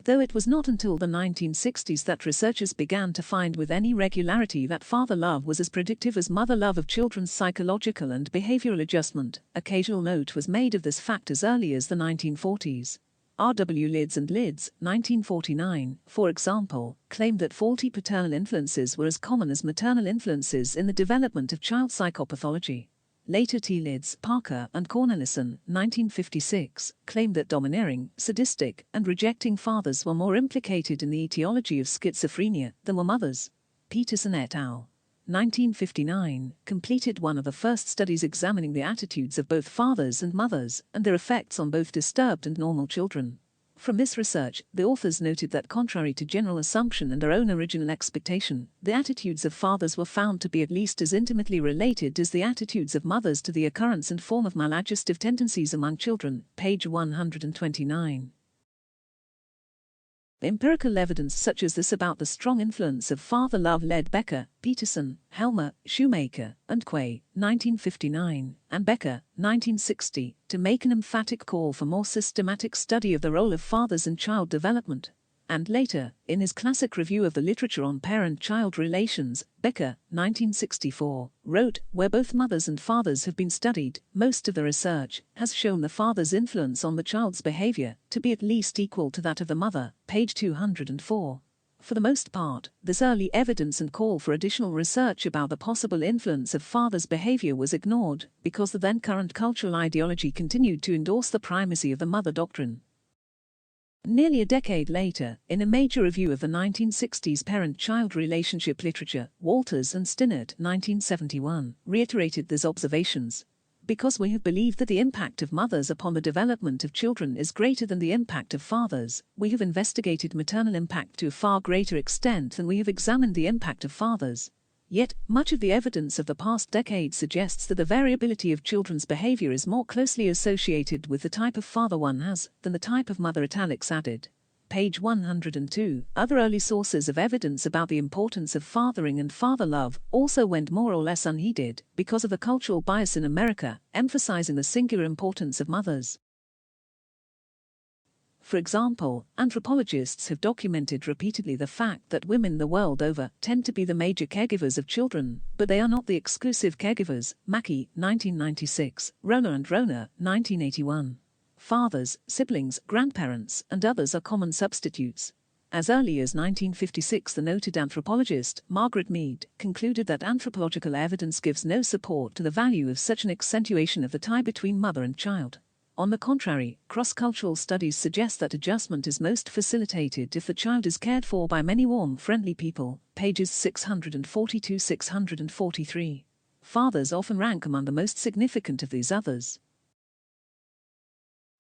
though it was not until the 1960s that researchers began to find with any regularity that father love was as predictive as mother love of children's psychological and behavioral adjustment. Occasional note was made of this fact as early as the 1940s. R.W. Lidz and Lidz, 1949, for example, claimed that faulty paternal influences were as common as maternal influences in the development of child psychopathology. Later T. Lidz, Parker, and Cornelison, 1956, claimed that domineering, sadistic, and rejecting fathers were more implicated in the etiology of schizophrenia than were mothers. Peterson et al. 1959, completed one of the first studies examining the attitudes of both fathers and mothers and their effects on both disturbed and normal children. From this research, the authors noted that contrary to general assumption and their own original expectation, the attitudes of fathers were found to be at least as intimately related as the attitudes of mothers to the occurrence and form of maladjustive tendencies among children, page 129. Empirical evidence such as this about the strong influence of father love led Becker, Peterson, Helmer, Shoemaker, and Quay, 1959, and Becker, 1960, to make an emphatic call for more systematic study of the role of fathers in child development. And later, in his classic review of the literature on parent-child relations, Becker, 1964, wrote, "Where both mothers and fathers have been studied, most of the research has shown the father's influence on the child's behavior to be at least equal to that of the mother," page 204. For the most part, this early evidence and call for additional research about the possible influence of fathers' behavior was ignored, because the then current cultural ideology continued to endorse the primacy of the mother doctrine. Nearly a decade later, in a major review of the 1960s parent-child relationship literature, Walters and Stinnett, 1971, reiterated these observations. Because we have believed that the impact of mothers upon the development of children is greater than the impact of fathers, we have investigated maternal impact to a far greater extent than we have examined the impact of fathers. Yet, much of the evidence of the past decade suggests that the variability of children's behavior is more closely associated with the type of father one has than the type of mother. Italics added. Page 102. Other early sources of evidence about the importance of fathering and father love also went more or less unheeded because of the cultural bias in America, emphasizing the singular importance of mothers. For example, anthropologists have documented repeatedly the fact that women the world over tend to be the major caregivers of children, but they are not the exclusive caregivers. Mackey, 1996, Rona and Rona, 1981. Fathers, siblings, grandparents, and others are common substitutes. As early as 1956, the noted anthropologist, Margaret Mead, concluded that anthropological evidence gives no support to the value of such an accentuation of the tie between mother and child. On the contrary, cross-cultural studies suggest that adjustment is most facilitated if the child is cared for by many warm, friendly people, pages 642-643. Fathers often rank among the most significant of these others.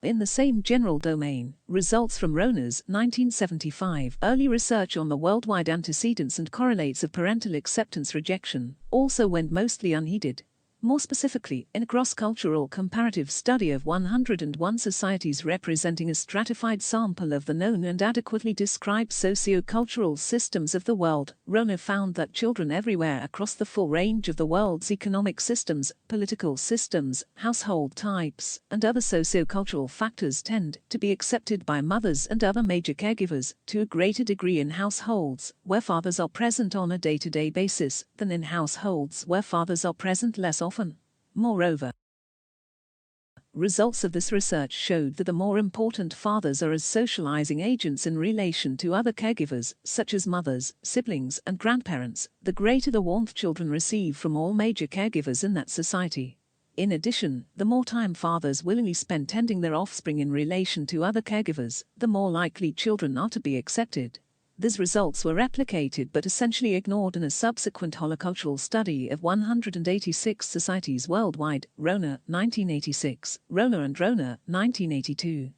In the same general domain, results from Rona's 1975 early research on the worldwide antecedents and correlates of parental acceptance rejection also went mostly unheeded. More specifically, in a cross-cultural comparative study of 101 societies representing a stratified sample of the known and adequately described socio-cultural systems of the world, Rona found that children everywhere across the full range of the world's economic systems, political systems, household types, and other socio-cultural factors tend to be accepted by mothers and other major caregivers to a greater degree in households where fathers are present on a day-to-day basis than in households where fathers are present less often. Moreover, results of this research showed that the more important fathers are as socializing agents in relation to other caregivers, such as mothers, siblings, and grandparents, the greater the warmth children receive from all major caregivers in that society. In addition, the more time fathers willingly spend tending their offspring in relation to other caregivers, the more likely children are to be accepted. These results were replicated but essentially ignored in a subsequent holocultural study of 186 societies worldwide, Rona, 1986, Rona and Rona, 1982.